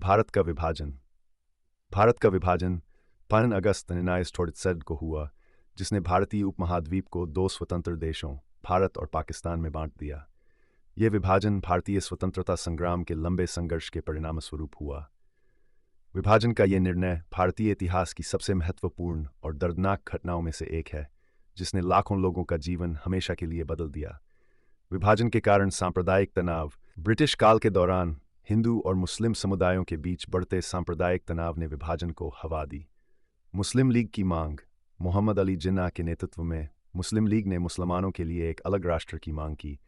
भारत का विभाजन। भारत का विभाजन 5 अगस्त 1947 को हुआ, जिसने भारतीय उपमहाद्वीप को दो स्वतंत्र देशों भारत और पाकिस्तान में बांट दिया। यह विभाजन भारतीय स्वतंत्रता संग्राम के लंबे संघर्ष के परिणामस्वरूप हुआ। विभाजन का यह निर्णय भारतीय इतिहास की सबसे महत्वपूर्ण और दर्दनाक घटनाओं में से एक है, जिसने लाखों लोगों का जीवन हमेशा के लिए बदल दिया। विभाजन के कारण सांप्रदायिक तनाव। ब्रिटिश काल के दौरान हिंदू और मुस्लिम समुदायों के बीच बढ़ते सांप्रदायिक तनाव ने विभाजन को हवा दी। मुस्लिम लीग की मांग। मोहम्मद अली जिन्ना के नेतृत्व में मुस्लिम लीग ने मुसलमानों के लिए एक अलग राष्ट्र की मांग की,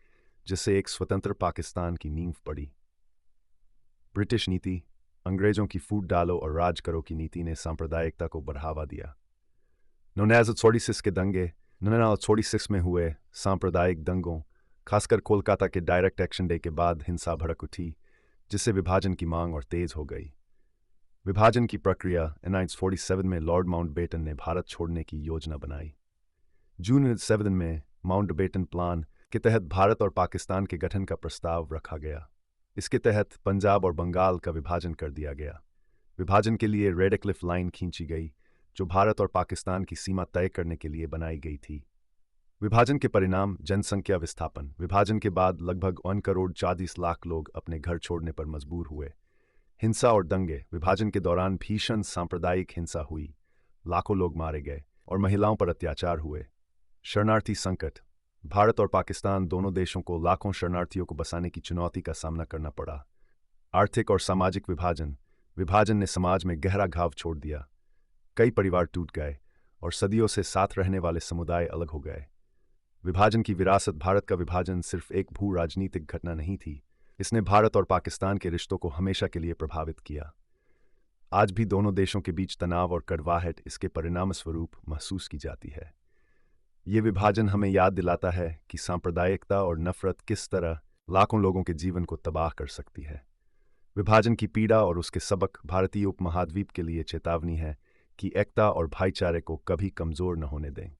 जिससे एक स्वतंत्र पाकिस्तान की नींव पड़ी। ब्रिटिश नीति। अंग्रेजों की फूट डालो और राज करो की नीति ने सांप्रदायिकता को बढ़ावा दिया। 1946 के दंगे। 1946 में हुए सांप्रदायिक दंगों, खासकर कोलकाता के डायरेक्ट एक्शन डे के बाद हिंसा भड़क उठी, जिससे विभाजन की मांग और तेज हो गई। विभाजन की प्रक्रिया। 1947 में लॉर्ड माउंटबेटन ने भारत छोड़ने की योजना बनाई। जून 1947 में माउंटबेटन प्लान के तहत भारत और पाकिस्तान के गठन का प्रस्ताव रखा गया। इसके तहत पंजाब और बंगाल का विभाजन कर दिया गया। विभाजन के लिए रेड क्लिफ लाइन खींची गई, जो भारत और पाकिस्तान की सीमा तय करने के लिए बनाई गई थी। विभाजन के परिणाम। जनसंख्या विस्थापन। विभाजन के बाद लगभग 1 करोड़ 40 लाख लोग अपने घर छोड़ने पर मजबूर हुए। हिंसा और दंगे। विभाजन के दौरान भीषण सांप्रदायिक हिंसा हुई, लाखों लोग मारे गए और महिलाओं पर अत्याचार हुए। शरणार्थी संकट। भारत और पाकिस्तान दोनों देशों को लाखों शरणार्थियों को बसाने की चुनौती का सामना करना पड़ा। आर्थिक और सामाजिक विभाजन। विभाजन ने समाज में गहरा घाव छोड़ दिया। कई परिवार टूट गए और सदियों से साथ रहने वाले समुदाय अलग हो गए। विभाजन की विरासत। भारत का विभाजन सिर्फ एक भू राजनीतिक घटना नहीं थी, इसने भारत और पाकिस्तान के रिश्तों को हमेशा के लिए प्रभावित किया। आज भी दोनों देशों के बीच तनाव और कड़वाहट इसके परिणामस्वरूप महसूस की जाती है। ये विभाजन हमें याद दिलाता है कि सांप्रदायिकता और नफरत किस तरह लाखों लोगों के जीवन को तबाह कर सकती है। विभाजन की पीड़ा और उसके सबक भारतीय उपमहाद्वीप के लिए चेतावनी है कि एकता और भाईचारे को कभी कमजोर न होने दें।